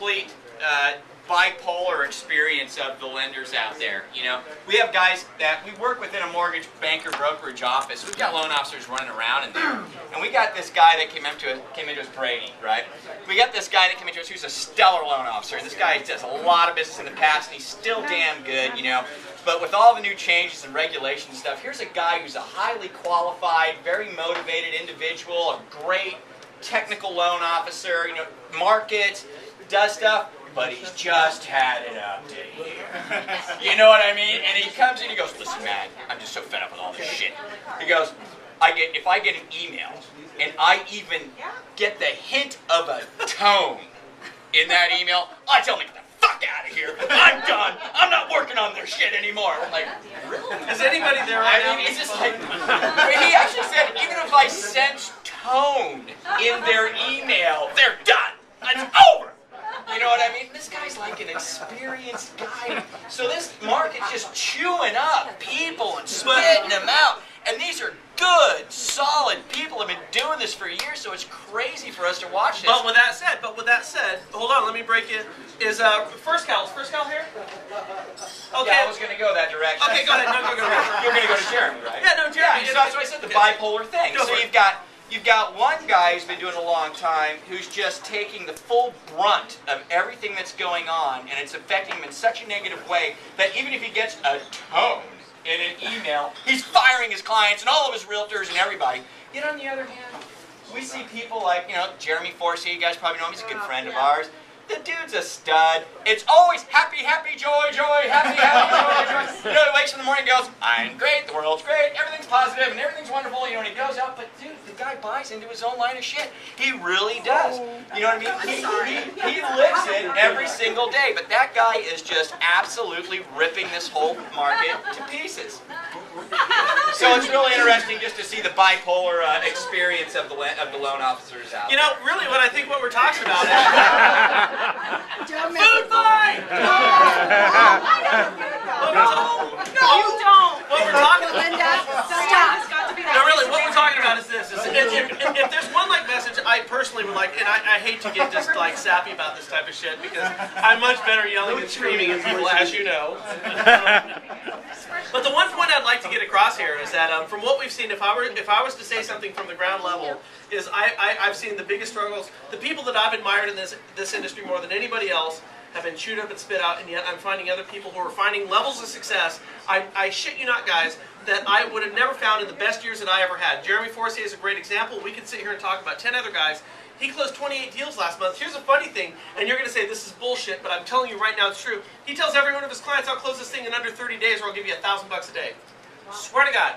complete bipolar experience of the lenders out there. You know, we have guys that we work within a mortgage banker brokerage office. We've got loan officers running around in there, and we got this guy that came into us, Brady, right? We got this guy that came into us who's a stellar loan officer. This guy does a lot of business in the past, and he's still damn good, you know. But with all the new changes and regulation stuff, here's a guy who's a highly qualified, very motivated individual, a great technical loan officer, you know, markets, does stuff. But he's just had it up to here. You know what I mean? And he comes in and he goes, listen, man, I'm just so fed up with all this shit. He goes, if I get an email and I even get the hint of a tone in that email, I tell him to get the fuck out of here. I'm done. I'm not working on their shit anymore. I'm like, really? Is anybody there right now? I mean, it's just like, he actually said, even if I sense tone in their email, they're done. It's over. You know what I mean? This guy's like an experienced guy. So this market's just chewing up people and spitting them out. And these are good, solid people who have been doing this for years, so it's crazy for us to watch this. But with that said, hold on, let me break it. Is First Cal here? Okay. Yeah, I was going to go that direction. Okay, go ahead. No, go ahead. You're going to go to Jeremy, right? Yeah, no, Jeremy. Yeah, so that's why I said the bipolar thing. So you've got one guy who's been doing it a long time who's just taking the full brunt of everything that's going on, and it's affecting him in such a negative way that even if he gets a tone in an email, he's firing his clients and all of his realtors and everybody. Yet on the other hand, we see people like, you know, Jeremy Forsey, you guys probably know him, he's a good friend of ours. The dude's a stud. It's always happy, happy, joy, joy, happy, happy, joy, joy. You know, he wakes up in the morning and goes, I'm great, the world's great, everything's positive, and everything's wonderful, you know, and he goes out, but dude, the guy buys into his own line of shit. He really does. You know what I mean? He lives it every single day, but that guy is just absolutely ripping this whole market to pieces. So it's really interesting just to see the bipolar experience of the loan officers out there. You know, really what I think what we're talking about is... Food fight! No, you don't. What we're talking about... Linda, stop. No, really, what we're talking about is this. If there's one message I personally would like, and I hate to get just like sappy about this type of shit because I'm much better yelling and screaming at people, as you know. But the one point I'd like to get across here is that from what we've seen, if I was to say something from the ground level, is I've seen the biggest struggles. The people that I've admired in this industry more than anybody else have been chewed up and spit out, and yet I'm finding other people who are finding levels of success. I shit you not, guys, that I would have never found in the best years that I ever had. Jeremy Forsey is a great example. We could sit here and talk about 10 other guys. He closed 28 deals last month. Here's a funny thing, and you're going to say this is bullshit, but I'm telling you right now it's true. He tells every one of his clients, I'll close this thing in under 30 days or I'll give you $1,000 a day. Wow. Swear to God.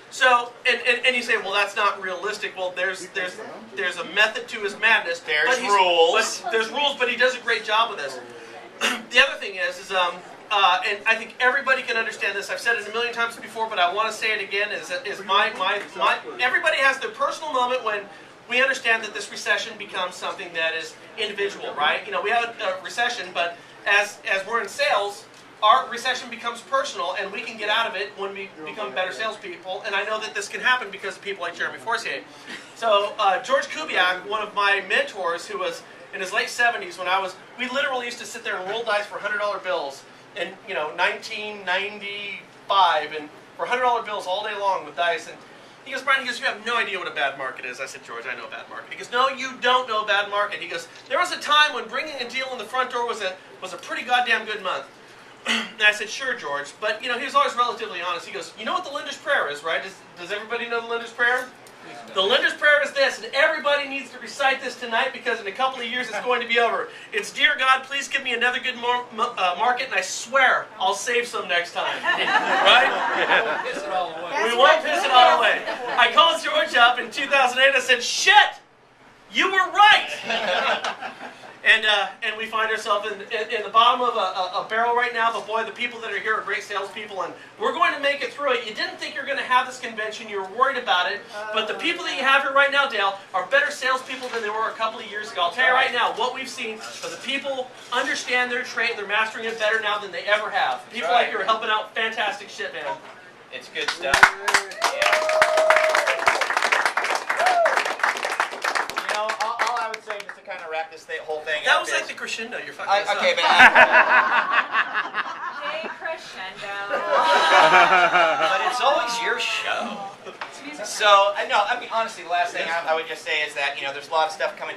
So, and you say, well, that's not realistic. Well, there's a method to his madness. There's rules. There's rules, but he does a great job with this. The other thing is and I think everybody can understand this. I've said it a million times before, but I want to say it again. Everybody has their personal moment when we understand that this recession becomes something that is individual, right? You know, we have a recession, but as we're in sales, our recession becomes personal, and we can get out of it when we become better salespeople. And I know that this can happen because of people like Jeremy Forsey. So George Kubiak, one of my mentors, who was in his late 70s, we literally used to sit there and roll dice for $100 bills in 1995, and for $100 bills all day long with dice. And he goes, Brian, you have no idea what a bad market is. I said, George, I know a bad market. He goes, no, you don't know a bad market. He goes, there was a time when bringing a deal in the front door was a pretty goddamn good month. And I said, sure, George. But, he was always relatively honest. He goes, you know what the lender's prayer is, right? Does everybody know the lender's prayer? The lender's prayer is this, and everybody needs to recite this tonight because in a couple of years it's going to be over. It's, dear God, please give me another good market, and I swear I'll save some next time. Right? Yeah. We won't piss it all away. I called George up in 2008. I said, shit, you were right. And we find ourselves in the bottom of a barrel right now, but boy, the people that are here are great salespeople, and we're going to make it through it. You didn't think you were going to have this convention, you were worried about it, but the people that you have here right now, Dale, are better salespeople than they were a couple of years ago. I'll tell you right now, what we've seen is the people understand their trade, they're mastering it better now than they ever have. People like you are helping out fantastic shit, man. It's good stuff. Yeah. All I would say, just to kind of wrap this whole thing That up was is- like the crescendo. You're fucking this okay, up. but Hey, crescendo. but it's always your show. So, no, I mean, honestly, the last thing I would just say is that, there's a lot of stuff coming